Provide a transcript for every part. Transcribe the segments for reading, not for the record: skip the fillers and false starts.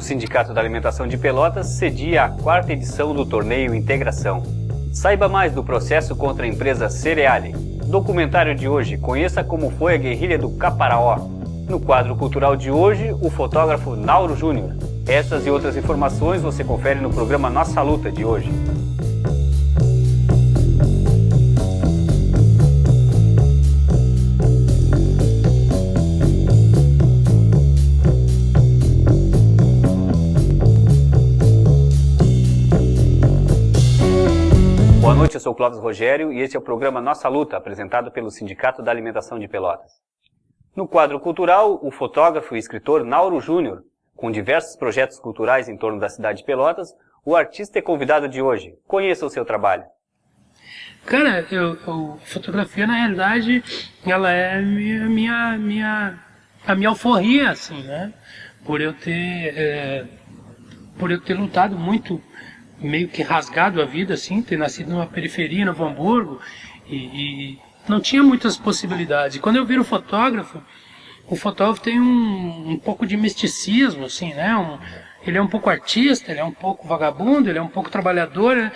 Sindicato da Alimentação de Pelotas cedia a 4ª edição do torneio Integração. Saiba mais do processo contra a empresa Cereale. Documentário de hoje, conheça como foi a guerrilha do Caparaó. No quadro cultural de hoje, o fotógrafo Nauro Júnior. Essas e outras informações você confere no programa Nossa Luta de hoje. Boa noite, eu sou o Clóvis Rogério e este é o programa Nossa Luta, apresentado pelo Sindicato da Alimentação de Pelotas. No quadro cultural, o fotógrafo e escritor Nauro Júnior, com diversos projetos culturais em torno da cidade de Pelotas, o artista é convidado de hoje. Conheça o seu trabalho. Cara, a fotografia, na realidade, ela é a minha alforria, assim, né? Por eu ter lutado muito, meio que rasgado a vida, assim, ter nascido numa periferia, no Novo Hamburgo, e não tinha muitas possibilidades. Quando eu viro fotógrafo, o fotógrafo tem um pouco de misticismo, assim, né? Ele é um pouco artista, ele é um pouco vagabundo, ele é um pouco trabalhador, né?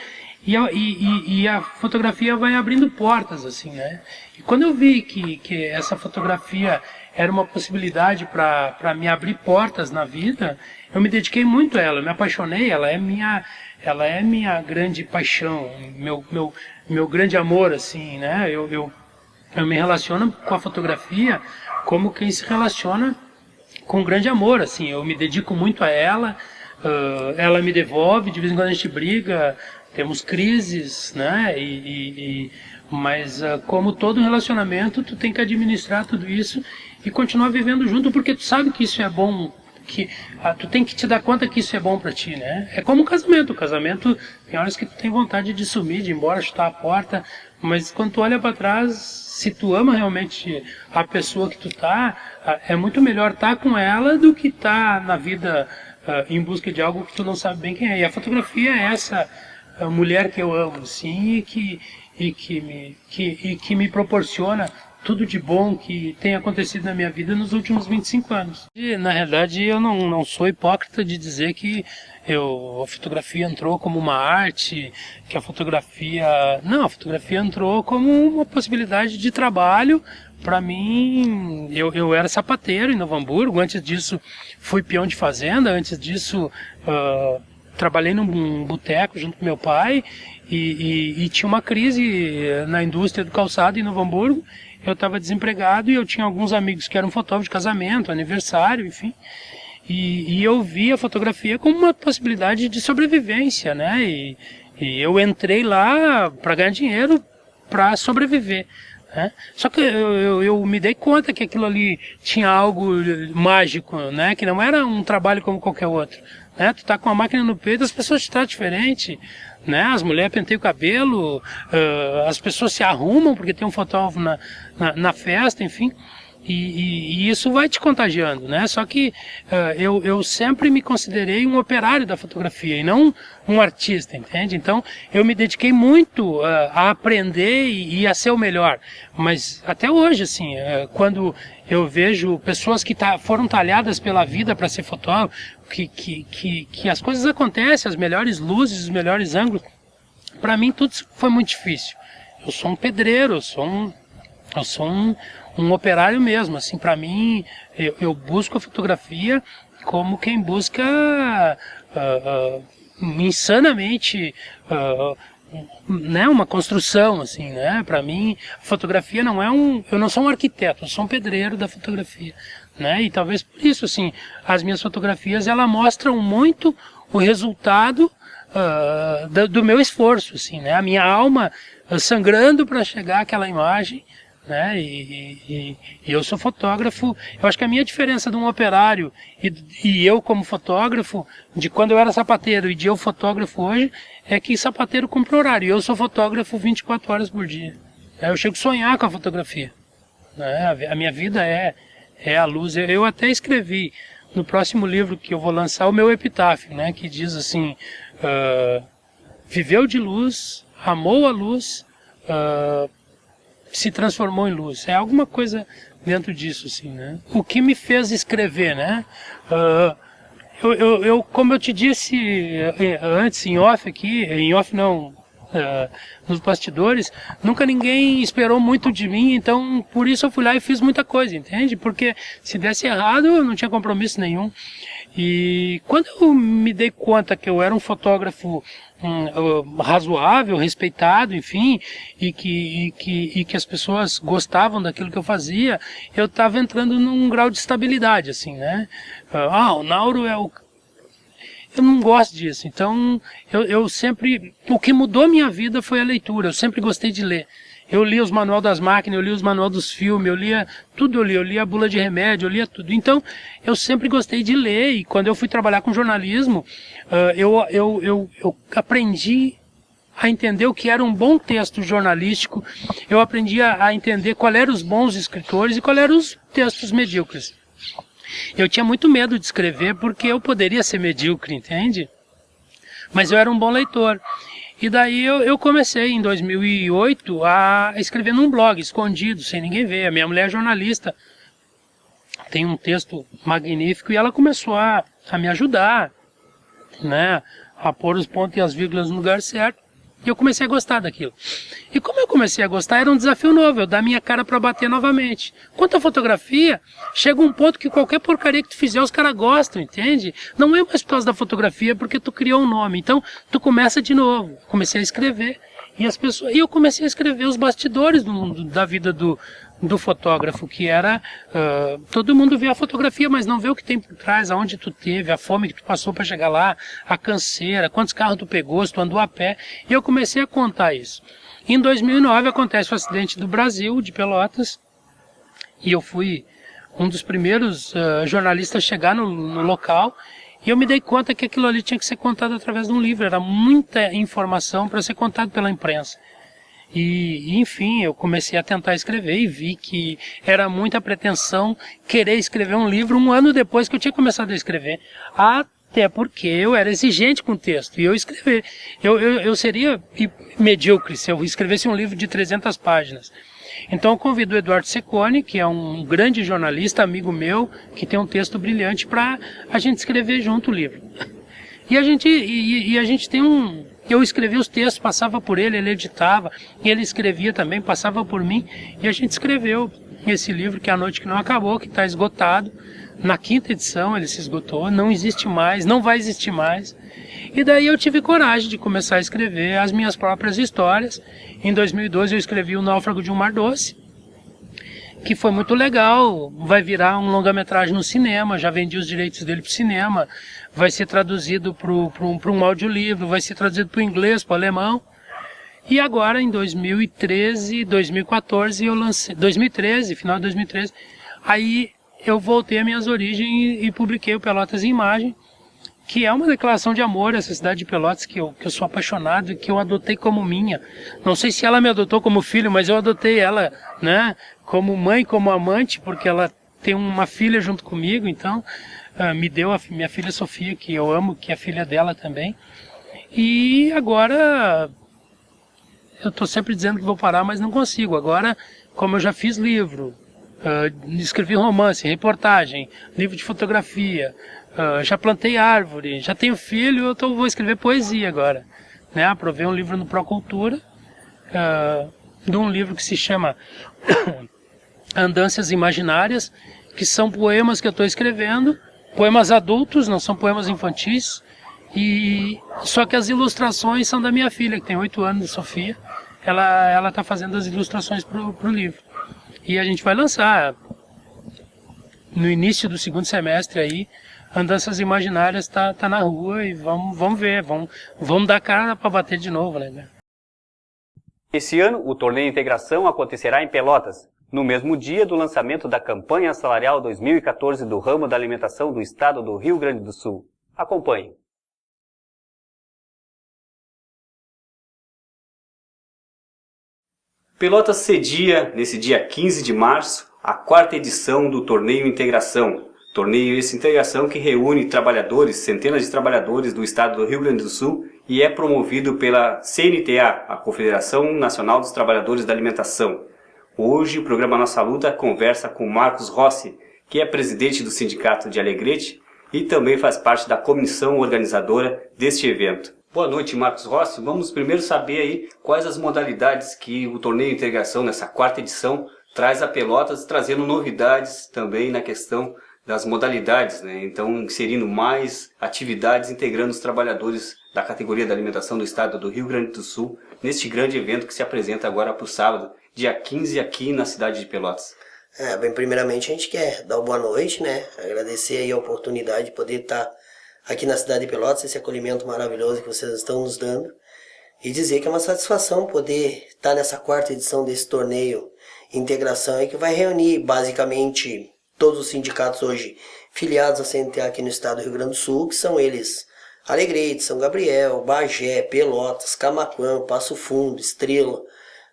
E a fotografia vai abrindo portas, assim, né? E quando eu vi que essa fotografia era uma possibilidade para me abrir portas na vida, eu me dediquei muito a ela, eu me apaixonei, ela é minha grande paixão, meu grande amor, assim, né? Eu me relaciono com a fotografia como quem se relaciona com um grande amor, assim. Eu me dedico muito a ela, ela me devolve, de vez em quando a gente briga, temos crises, né? Mas como todo relacionamento, tu tem que administrar tudo isso e continuar vivendo junto, porque tu sabe que isso é bom, que tu tem que te dar conta que isso é bom pra ti, né? É como um casamento. O casamento tem horas que tu tem vontade de sumir, de ir embora, chutar a porta, mas quando tu olha pra trás, se tu ama realmente a pessoa que tu tá, é muito melhor estar com ela do que estar na vida em busca de algo que tu não sabe bem quem é. E a fotografia é essa mulher que eu amo, sim, e que me proporciona tudo de bom que tem acontecido na minha vida nos últimos 25 anos. E, na realidade, eu não sou hipócrita de dizer que a fotografia entrou como uma arte, que a fotografia... Não, a fotografia entrou como uma possibilidade de trabalho. Para mim, eu era sapateiro em Novo Hamburgo, antes disso fui peão de fazenda, antes disso trabalhei num boteco junto com meu pai e tinha uma crise na indústria do calçado em Novo Hamburgo. Eu estava desempregado e eu tinha alguns amigos que eram fotógrafos de casamento, aniversário, enfim. E eu vi a fotografia como uma possibilidade de sobrevivência, né? E eu entrei lá para ganhar dinheiro, para sobreviver, né? Só que eu me dei conta que aquilo ali tinha algo mágico, né? Que não era um trabalho como qualquer outro, né? Tu tá com a máquina no peito, as pessoas te tratam diferente, né? As mulheres penteiam o cabelo, as pessoas se arrumam porque tem um fotógrafo na festa, enfim, e isso vai te contagiando, né? Só que eu sempre me considerei um operário da fotografia e não um artista, entende? Então eu me dediquei muito a aprender e a ser o melhor, mas até hoje, assim, quando eu vejo pessoas que foram talhadas pela vida para ser fotógrafo, que as coisas acontecem, as melhores luzes, os melhores ângulos. Para mim tudo foi muito difícil. Eu sou um pedreiro, eu sou um operário mesmo. Assim, para mim, eu busco a fotografia como quem busca insanamente né, uma construção, assim, né? Para mim, a fotografia não é eu não sou um arquiteto, eu sou um pedreiro da fotografia, né? E talvez por isso, assim, as minhas fotografias, elas mostram muito o resultado do meu esforço, assim, né? A minha alma sangrando para chegar àquela imagem, né? E eu sou fotógrafo. Eu acho que a minha diferença de um operário e eu como fotógrafo, de quando eu era sapateiro e de eu fotógrafo hoje, é que sapateiro cumpre horário. Eu sou fotógrafo 24 horas por dia. Eu chego a sonhar com a fotografia, né? A minha vida é a luz. Eu até escrevi no próximo livro que eu vou lançar o meu epitáfio, né? Que diz assim: viveu de luz, amou a luz, se transformou em luz. É alguma coisa dentro disso, assim, né? O que me fez escrever, né? Como eu te disse antes, em off aqui, em off não, nos bastidores, nunca ninguém esperou muito de mim, então por isso eu fui lá e fiz muita coisa, entende? Porque se desse errado, eu não tinha compromisso nenhum. E quando eu me dei conta que eu era um fotógrafo razoável, respeitado, enfim, e que as pessoas gostavam daquilo que eu fazia, eu estava entrando num grau de estabilidade, assim, né? O Nauro é o... Eu não gosto disso, então eu sempre... O que mudou minha vida foi a leitura, eu sempre gostei de ler. Eu lia os manuais das máquinas, eu lia os manuais dos filmes, eu lia tudo, eu lia a bula de remédio, eu lia tudo. Então, eu sempre gostei de ler, e quando eu fui trabalhar com jornalismo, eu aprendi a entender o que era um bom texto jornalístico, eu aprendi a entender qual eram os bons escritores e qual eram os textos medíocres. Eu tinha muito medo de escrever porque eu poderia ser medíocre, entende? Mas eu era um bom leitor. E daí eu comecei em 2008 a escrever num blog, escondido, sem ninguém ver. A minha mulher é jornalista, tem um texto magnífico, e ela começou a me ajudar, né, a pôr os pontos e as vírgulas no lugar certo. E eu comecei a gostar daquilo. E como eu comecei a gostar, era um desafio novo, eu dar minha cara para bater novamente. Quanto à fotografia, chega um ponto que qualquer porcaria que tu fizer, os caras gostam, entende? Não é mais por causa da fotografia, porque tu criou um nome. Então, tu começa de novo. Comecei a escrever. E eu comecei a escrever os bastidores da vida do fotógrafo, que era... todo mundo vê a fotografia, mas não vê o que tem por trás, aonde tu teve, a fome que tu passou para chegar lá, a canseira, quantos carros tu pegou, se tu andou a pé. E eu comecei a contar isso. Em 2009 acontece o acidente do Brasil, de Pelotas, e eu fui um dos primeiros jornalistas a chegar no local, e eu me dei conta que aquilo ali tinha que ser contado através de um livro, era muita informação para ser contado pela imprensa. E, enfim, eu comecei a tentar escrever e vi que era muita pretensão querer escrever um livro um ano depois que eu tinha começado a escrever. Até porque eu era exigente com o texto, e eu seria medíocre se eu escrevesse um livro de 300 páginas. Então eu convido o Eduardo Cecconi, que é um grande jornalista, amigo meu, que tem um texto brilhante, para a gente escrever junto o livro. E a gente tem um... Eu escrevia os textos, passava por ele, ele editava, e ele escrevia também, passava por mim, e a gente escreveu esse livro, que é A Noite que Não Acabou, que está esgotado. Na 5ª edição ele se esgotou, não existe mais, não vai existir mais. E daí eu tive coragem de começar a escrever as minhas próprias histórias. Em 2012 eu escrevi O Náufrago de um Mar Doce, que foi muito legal, vai virar um longa-metragem no cinema, já vendi os direitos dele para o cinema, vai ser traduzido para um audiolivro, vai ser traduzido para o inglês, para o alemão. E agora, em 2013, 2014, eu lancei, 2013, final de 2013, aí eu voltei às minhas origens e publiquei o Pelotas em Imagem, que é uma declaração de amor a essa cidade de Pelotas, que eu sou apaixonado e que eu adotei como minha. Não sei se ela me adotou como filho, mas eu adotei ela, né, como mãe, como amante, porque ela tem uma filha junto comigo, então me deu a minha filha Sofia, que eu amo, que é filha dela também. E agora eu estou sempre dizendo que vou parar, mas não consigo. Agora, como eu já fiz livro, escrevi romance, reportagem, livro de fotografia, já plantei árvore, já tenho filho, vou escrever poesia agora, né? Aprovei um livro no Procultura, de um livro que se chama Andanças Imaginárias, que são poemas que eu estou escrevendo, poemas adultos, não são poemas infantis, só que as ilustrações são da minha filha, que tem 8 anos, Sofia. Ela está fazendo as ilustrações para o livro. E a gente vai lançar no início do 2º semestre aí. Andanças Imaginárias tá na rua, e vamos ver, vamos dar cara para bater de novo, né? Esse ano, o Torneio Integração acontecerá em Pelotas, no mesmo dia do lançamento da Campanha Salarial 2014 do ramo da alimentação do estado do Rio Grande do Sul. Acompanhe. Pelotas cedia, nesse dia 15 de março, a 4ª edição do Torneio Integração. Torneio esse integração que reúne trabalhadores, centenas de trabalhadores do estado do Rio Grande do Sul, e é promovido pela CNTA, a Confederação Nacional dos Trabalhadores da Alimentação. Hoje o programa Nossa Luta conversa com Marcos Rossi, que é presidente do Sindicato de Alegrete e também faz parte da comissão organizadora deste evento. Boa noite, Marcos Rossi. Vamos primeiro saber aí quais as modalidades que o Torneio Integração, nessa 4ª edição, traz a Pelotas, trazendo novidades também na questão das modalidades, né? Então, inserindo mais atividades, integrando os trabalhadores da categoria da alimentação do estado do Rio Grande do Sul, neste grande evento que se apresenta agora para o sábado, dia 15, aqui na cidade de Pelotas. Bem, primeiramente a gente quer dar uma boa noite, né? Agradecer aí a oportunidade de poder estar aqui na cidade de Pelotas, esse acolhimento maravilhoso que vocês estão nos dando. E dizer que é uma satisfação poder estar nessa 4ª edição desse torneio Integração aí, que vai reunir basicamente todos os sindicatos hoje filiados à CNTA aqui no estado do Rio Grande do Sul, que são eles Alegrete, São Gabriel, Bagé, Pelotas, Camaquã, Passo Fundo, Estrela.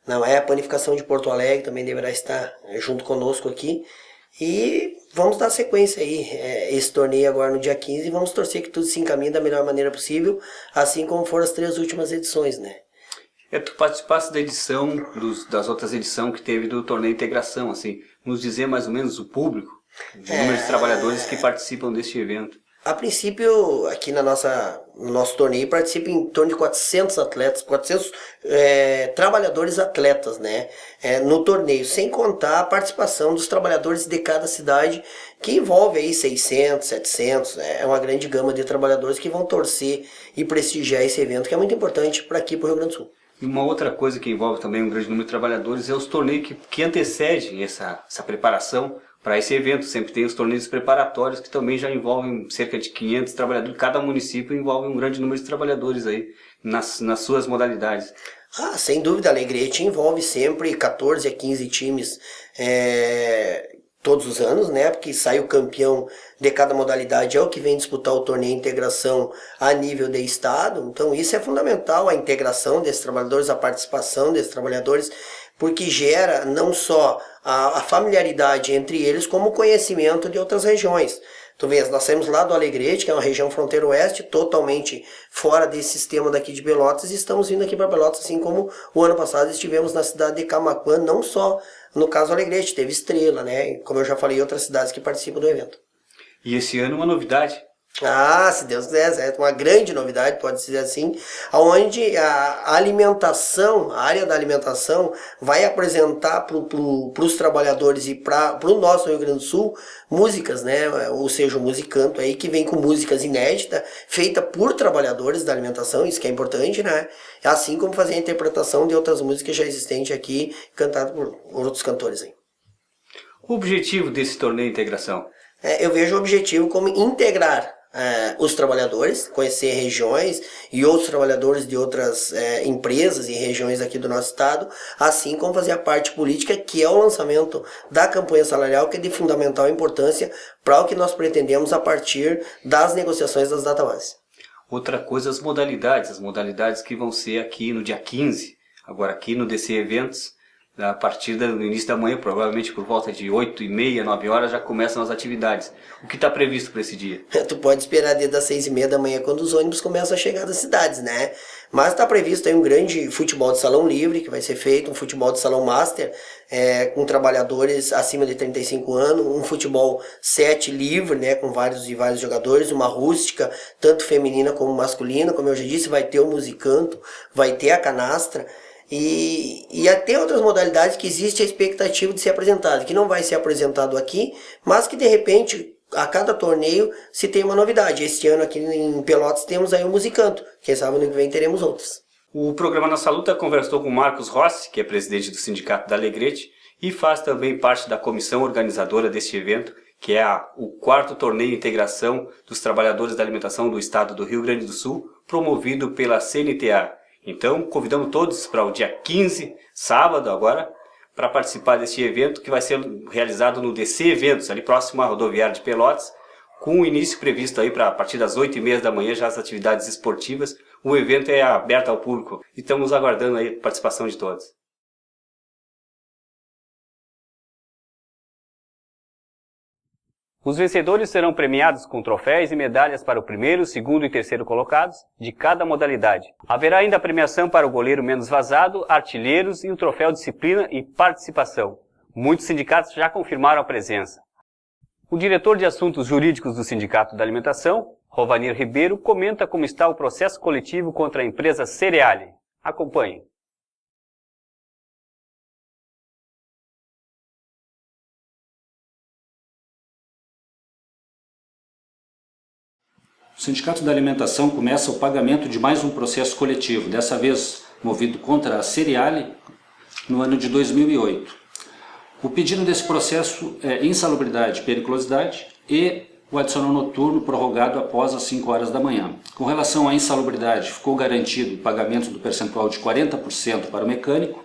Não é a Panificação de Porto Alegre, também deverá estar junto conosco aqui. E vamos dar sequência aí, esse torneio agora no dia 15, e vamos torcer que tudo se encaminhe da melhor maneira possível, assim como foram as 3 últimas edições, né? Tu participaste da edição, das outras edições que teve do Torneio Integração, assim, nos dizer mais ou menos o público, o número de trabalhadores que participam deste evento. A princípio, aqui no nosso torneio, participam em torno de 400 atletas, 400 trabalhadores atletas, né? No torneio, sem contar a participação dos trabalhadores de cada cidade, que envolve aí 600, 700, é uma grande gama de trabalhadores que vão torcer e prestigiar esse evento, que é muito importante para aqui, para o Rio Grande do Sul. E uma outra coisa que envolve também um grande número de trabalhadores é os torneios que antecedem essa preparação para esse evento. Sempre tem os torneios preparatórios que também já envolvem cerca de 500 trabalhadores. Cada município envolve um grande número de trabalhadores aí nas suas modalidades. Sem dúvida, a Alegrete envolve sempre 14 a 15 times todos os anos, né? Porque sai o campeão de cada modalidade, é o que vem disputar o torneio Integração a nível de estado. Então isso é fundamental, a integração desses trabalhadores, a participação desses trabalhadores, porque gera não só a familiaridade entre eles, como o conhecimento de outras regiões. Tu vês, nós saímos lá do Alegrete, que é uma região fronteira oeste, totalmente fora desse sistema daqui de Pelotas, e estamos vindo aqui para Pelotas, assim como o ano passado estivemos na cidade de Camaquã, não só no caso Alegrete, teve Estrela, né? Como eu já falei, outras cidades que participam do evento. E esse ano uma novidade. Se Deus quiser, é uma grande novidade, pode dizer assim, onde a alimentação, a área da alimentação vai apresentar para os trabalhadores e para o nosso Rio Grande do Sul músicas, né? Ou seja, o Musicanto aí que vem com músicas inéditas, feita por trabalhadores da alimentação, isso que é importante, né? Assim como fazer a interpretação de outras músicas já existentes aqui, cantadas por outros cantores aí. O objetivo desse torneio de integração? Eu vejo o objetivo como integrar os trabalhadores, conhecer regiões e outros trabalhadores de outras empresas e regiões aqui do nosso estado, assim como fazer a parte política, que é o lançamento da campanha salarial, que é de fundamental importância para o que nós pretendemos a partir das negociações das databases. Outra coisa, as modalidades que vão ser aqui no dia 15, agora aqui no DC Eventos, a partir do início da manhã, provavelmente por volta de 8h30, 9 horas, já começam as atividades. O que está previsto para esse dia? Tu pode esperar desde as 6h30 da manhã, quando os ônibus começam a chegar das cidades, né? Mas está previsto aí um grande futebol de salão livre, que vai ser feito, um futebol de salão master, com trabalhadores acima de 35 anos, um futebol 7 livre, né, com vários jogadores, uma rústica, tanto feminina como masculina, como eu já disse, vai ter o musicanto, vai ter a canastra, e até outras modalidades que existe a expectativa de ser apresentado, que não vai ser apresentado aqui, mas que de repente a cada torneio se tem uma novidade. Este ano aqui em Pelotas temos aí o Musicanto, quem sabe ano que vem teremos outros. O programa Nossa Luta conversou com Marcos Rossi, que é presidente do Sindicato da Alegrete e faz também parte da comissão organizadora deste evento, que é o 4º Torneio Integração dos Trabalhadores da Alimentação do Estado do Rio Grande do Sul, promovido pela CNTA. Então, convidamos todos para o dia 15, sábado agora, para participar deste evento que vai ser realizado no DC Eventos, ali próximo à rodoviária de Pelotas, com o início previsto aí para a partir das 8h30 da manhã, já as atividades esportivas. O evento é aberto ao público e estamos aguardando aí a participação de todos. Os vencedores serão premiados com troféus e medalhas para o primeiro, segundo e terceiro colocados de cada modalidade. Haverá ainda a premiação para o goleiro menos vazado, artilheiros e o troféu disciplina e participação. Muitos sindicatos já confirmaram a presença. O diretor de Assuntos Jurídicos do Sindicato da Alimentação, Rovanir Ribeiro, comenta como está o processo coletivo contra a empresa Cereale. Acompanhe. O Sindicato da Alimentação começa o pagamento de mais um processo coletivo, dessa vez movido contra a Cereale, no ano de 2008. O pedido desse processo é insalubridade, periculosidade e o adicional noturno prorrogado após as 5 horas da manhã. Com relação à insalubridade, ficou garantido o pagamento do percentual de 40% para o mecânico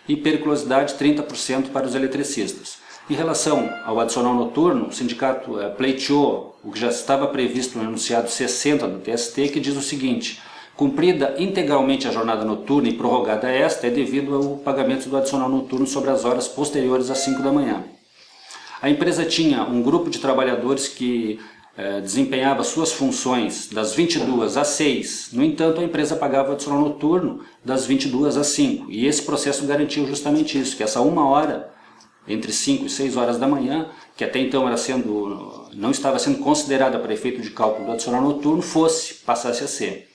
e periculosidade 30% para os eletricistas. Em relação ao adicional noturno, o sindicato pleiteou o que já estava previsto no enunciado 60 do TST, que diz o seguinte: cumprida integralmente a jornada noturna e prorrogada esta, é devido ao pagamento do adicional noturno sobre as horas posteriores às 5 da manhã. A empresa tinha um grupo de trabalhadores que desempenhava suas funções das 22 às 6, no entanto a empresa pagava o adicional noturno das 22 às 5, e esse processo garantiu justamente isso, que essa 1 hora, entre 5 e 6 horas da manhã, que até então não estava sendo considerada para efeito de cálculo do adicional noturno, passasse a ser.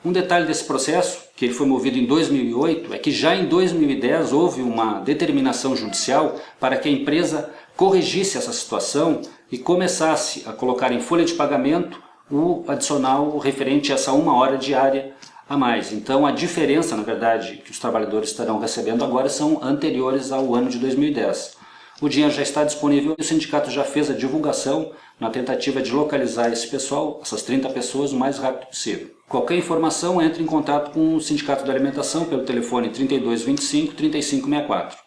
Um detalhe desse processo, que ele foi movido em 2008, é que já em 2010 houve uma determinação judicial para que a empresa corrigisse essa situação e começasse a colocar em folha de pagamento o adicional referente a essa 1 hora diária a mais. Então a diferença, na verdade, que os trabalhadores estarão recebendo agora são anteriores ao ano de 2010. O dinheiro já está disponível e o sindicato já fez a divulgação na tentativa de localizar esse pessoal, essas 30 pessoas, o mais rápido possível. Qualquer informação, entre em contato com o Sindicato da Alimentação pelo telefone 3225 3564.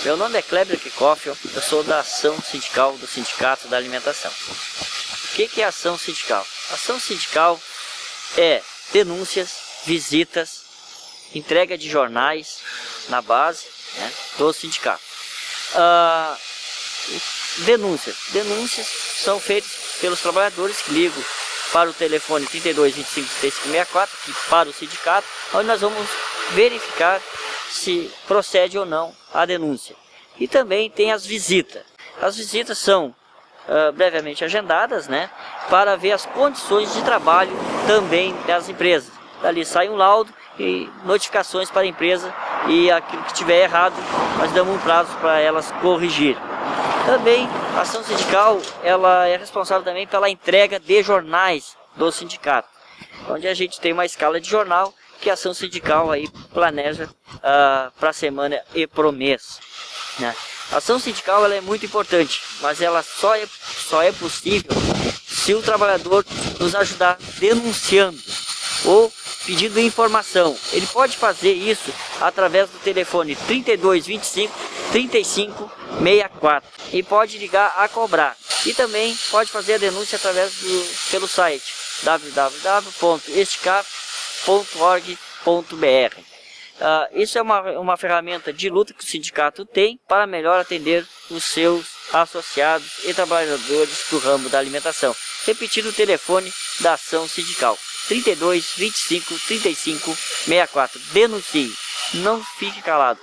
Meu nome é Kleber Kikoff, eu sou da ação sindical do Sindicato da Alimentação. O que é ação sindical? Ação sindical é denúncias, visitas, entrega de jornais na base, né, do sindicato. Denúncias são feitas pelos trabalhadores que ligam para o telefone 3225 3564, que para o sindicato, onde nós vamos verificar se procede ou não a denúncia. E também tem as visitas. As visitas são brevemente agendadas, né, para ver as condições de trabalho também das empresas. Dali sai um laudo e notificações para a empresa, e aquilo que estiver errado, nós damos um prazo para elas corrigir. Também a ação sindical ela é responsável também pela entrega de jornais do sindicato, onde a gente tem uma escala de jornal que a ação sindical aí planeja para a semana e para o mês, né? A ação sindical ela é muito importante, mas ela só é possível se o trabalhador nos ajudar denunciando ou pedindo informação. Ele pode fazer isso através do telefone 3225 3564 e pode ligar a cobrar. E também pode fazer a denúncia pelo site www.esticap.org.br. Isso é uma ferramenta de luta que o sindicato tem para melhor atender os seus associados e trabalhadores do ramo da alimentação. Repetindo o telefone da ação sindical: 32 25 35 64. Denuncie, não fique calado.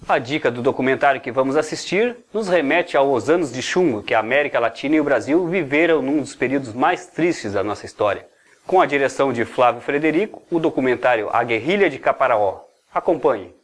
A dica do documentário que vamos assistir nos remete aos anos de chumbo que a América Latina e o Brasil viveram num dos períodos mais tristes da nossa história. Com a direção de Flávio Frederico, o documentário A Guerrilha de Caparaó. Acompanhe.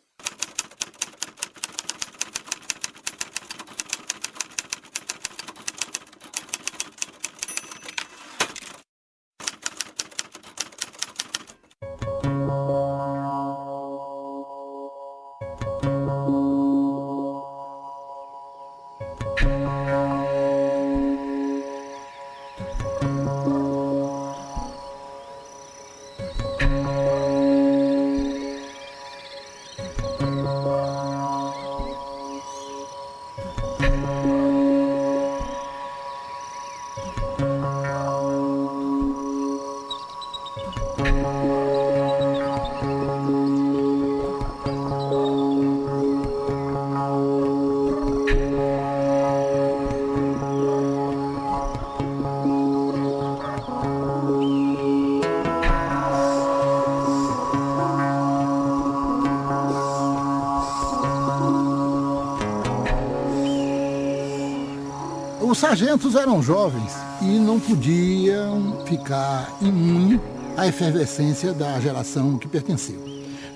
sargentos eram jovens e não podiam ficar imunes à efervescência da geração que pertenciam.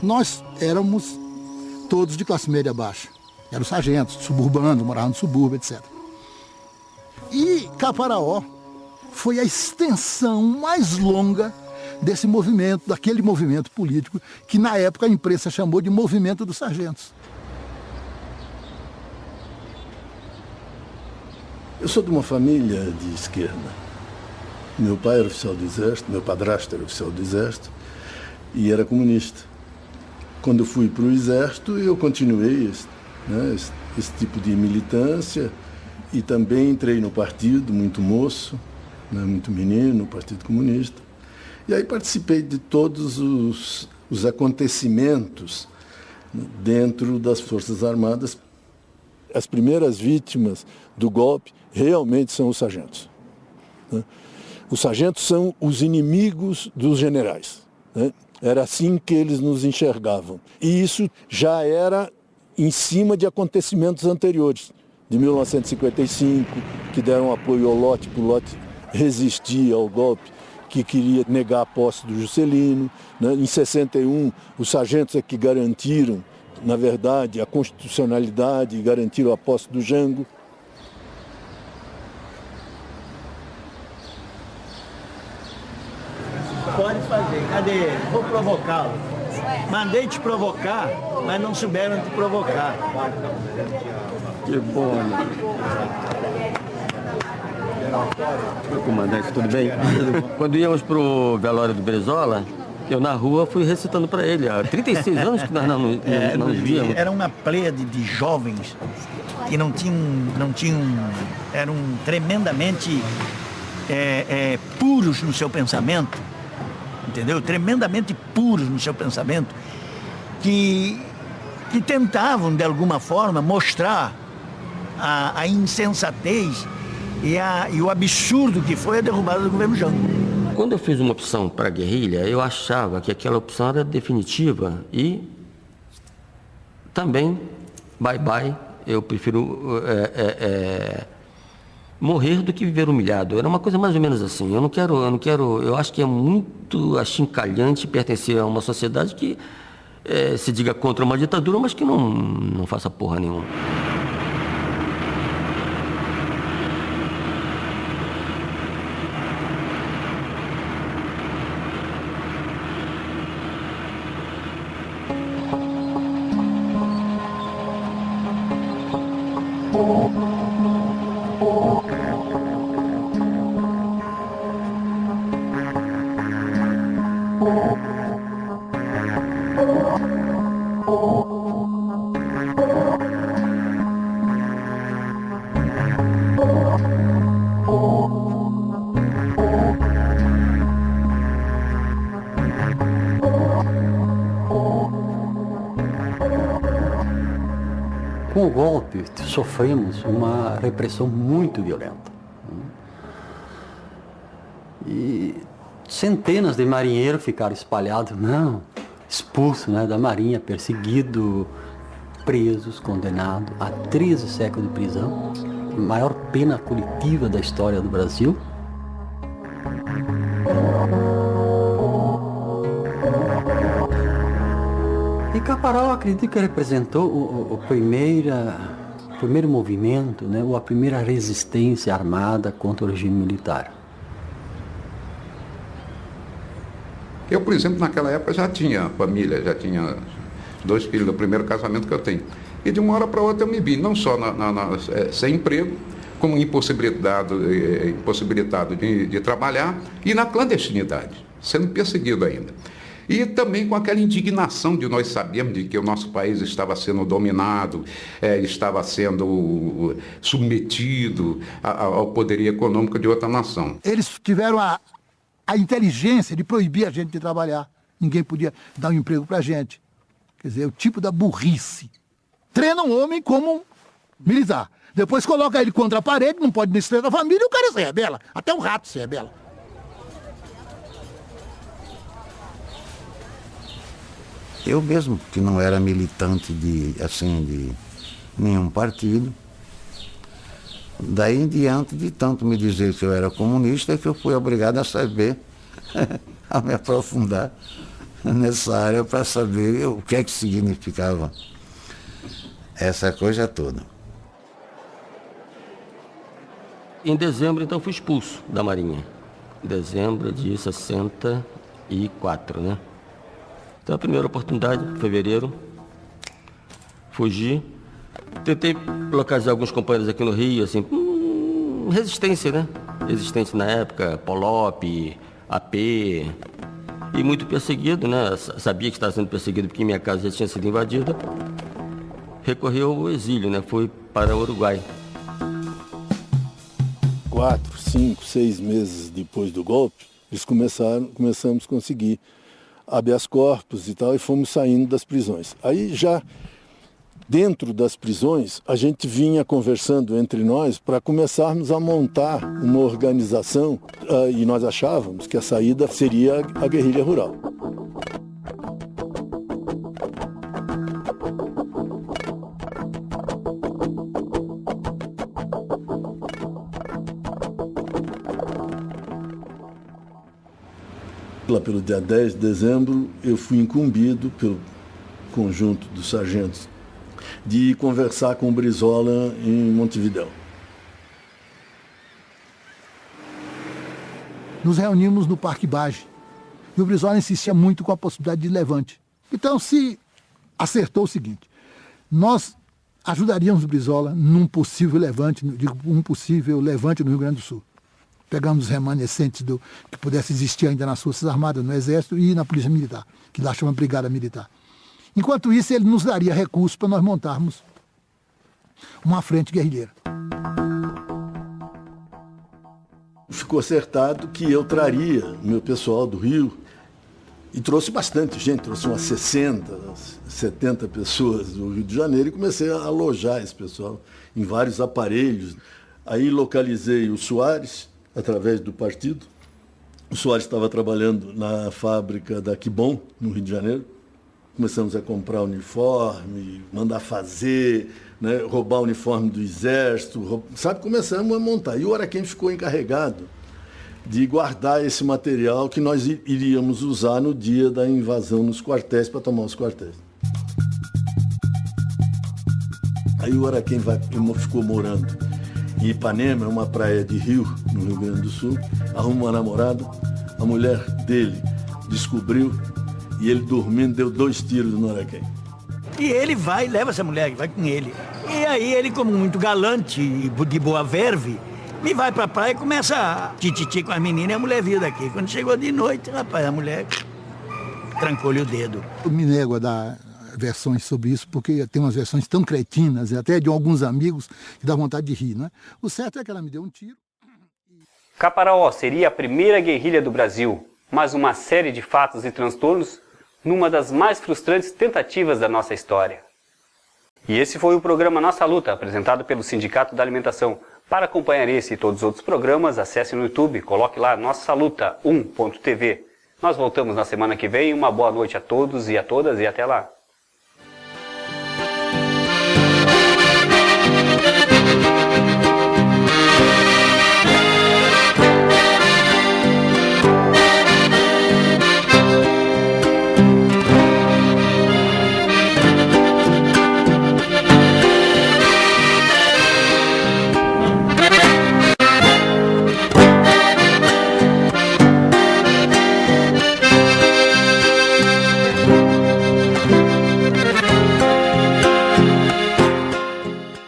Nós éramos todos de classe média baixa. Eram sargentos, suburbanos, moravam no subúrbio, etc. E Caparaó foi a extensão mais longa desse movimento, daquele movimento político que na época a imprensa chamou de movimento dos sargentos. Eu sou de uma família de esquerda. Meu pai era oficial do Exército, meu padrasto era oficial do Exército e era comunista. Quando eu fui para o Exército, eu continuei esse tipo de militância e também entrei no partido, muito moço, muito menino, no Partido Comunista. E aí participei de todos os acontecimentos dentro das Forças Armadas. As primeiras vítimas do golpe realmente são os sargentos. Os sargentos são os inimigos dos generais. Era assim que eles nos enxergavam. E isso já era em cima de acontecimentos anteriores, de 1955, que deram apoio ao Lott, porque o Lott resistia ao golpe, que queria negar a posse do Juscelino. Em 61, os sargentos é que garantiram, na verdade, a constitucionalidade e garantiram a posse do Jango. Pode fazer. Cadê ele? Vou provocá-lo. Mandei te provocar, mas não souberam te provocar. Que bom, né? Meu comandante, tudo bem? Quando íamos pro velório do Brizola, eu na rua fui recitando para ele. Há 36 anos que nós não nos víamos. Era uma pleiade de jovens que não tinham eram tremendamente puros no seu pensamento, entendeu? Tremendamente puros no seu pensamento, que tentavam, de alguma forma, mostrar a insensatez e o absurdo que foi a derrubada do governo Jango. Quando eu fiz uma opção para a guerrilha, eu achava que aquela opção era definitiva e também, bye-bye, eu prefiro morrer do que viver humilhado. Era uma coisa mais ou menos assim. Eu acho que é muito achincalhante pertencer a uma sociedade que se diga contra uma ditadura, mas que não faça porra nenhuma. Com o golpe, sofremos uma repressão muito violenta. E centenas de marinheiros ficaram espalhados, expulsos da marinha, perseguidos, presos, condenados a 13 séculos de prisão, a maior pena coletiva da história do Brasil. E Caparaó, acredito que representou o primeiro movimento, ou a primeira resistência armada contra o regime militar. Eu, por exemplo, naquela época já tinha família, já tinha 2 filhos do primeiro casamento que eu tenho. E de uma hora para outra eu me vi, não só sem emprego, como impossibilitado de trabalhar e na clandestinidade, sendo perseguido ainda. E também com aquela indignação de nós sabermos de que o nosso país estava sendo dominado, estava sendo submetido ao poderio econômico de outra nação. Eles tiveram a inteligência de proibir a gente de trabalhar. Ninguém podia dar um emprego para a gente. Quer dizer, o tipo da burrice. Treina um homem como um militar. Depois coloca ele contra a parede, não pode nem da família, e o cara se rebela. Até o rato se rebela. Eu mesmo, que não era militante de nenhum partido, Daí em diante, de tanto me dizer que eu era comunista, é que eu fui obrigado a saber, a me aprofundar nessa área para saber o que é que significava essa coisa toda. Em dezembro, então, fui expulso da Marinha. Em dezembro de 64, né? Então, a primeira oportunidade, fevereiro, fugi. Tentei localizar alguns companheiros aqui no Rio, assim, resistência, né? Resistência na época, Polop, AP, e muito perseguido, né? Sabia que estava sendo perseguido porque minha casa já tinha sido invadida. Recorri ao exílio, né? Fui para o Uruguai. 4, 5, 6 meses depois do golpe, eles começamos a conseguir habeas corpus e tal, e fomos saindo das prisões. Aí já dentro das prisões, a gente vinha conversando entre nós para começarmos a montar uma organização, e nós achávamos que a saída seria a guerrilha rural. Lá pelo dia 10 de dezembro, eu fui incumbido pelo conjunto dos sargentos de conversar com o Brizola em Montevidéu. Nos reunimos no Parque Bage e o Brizola insistia muito com a possibilidade de levante. Então se acertou o seguinte: nós ajudaríamos o Brizola num possível levante, no Rio Grande do Sul. Pegamos os remanescentes que pudesse existir ainda nas Forças Armadas, no Exército e na Polícia Militar, que lá chama Brigada Militar. Enquanto isso, ele nos daria recursos para nós montarmos uma frente guerrilheira. Ficou acertado que eu traria o meu pessoal do Rio, e trouxe bastante gente, trouxe umas 60, 70 pessoas do Rio de Janeiro, e comecei a alojar esse pessoal em vários aparelhos. Aí localizei o Soares, através do partido. O Soares estava trabalhando na fábrica da Quibon, no Rio de Janeiro. Começamos a comprar uniforme, mandar fazer, né, roubar o uniforme do Exército, começamos a montar. E o Araquém ficou encarregado de guardar esse material que nós iríamos usar no dia da invasão nos quartéis, para tomar os quartéis. Aí o Araquém ficou morando em Ipanema, uma praia de Rio, no Rio Grande do Sul, arrumou uma namorada, a mulher dele descobriu, e ele dormindo deu 2 tiros no Araquém. E ele vai, leva essa mulher, vai com ele. E aí ele, como muito galante e de boa verve, me vai pra praia e começa a tititi com as meninas, e a mulher veio daqui. Quando chegou de noite, rapaz, a mulher trancou-lhe o dedo. Eu me nego a dar versões sobre isso, porque tem umas versões tão cretinas, até de alguns amigos, que dá vontade de rir, né? O certo é que ela me deu um tiro. Caparaó seria a primeira guerrilha do Brasil, mas uma série de fatos e transtornos numa das mais frustrantes tentativas da nossa história. E esse foi o programa Nossa Luta, apresentado pelo Sindicato da Alimentação. Para acompanhar esse e todos os outros programas, acesse no YouTube, coloque lá Nossa Luta 1.tv. Nós voltamos na semana que vem. Uma boa noite a todos e a todas e até lá.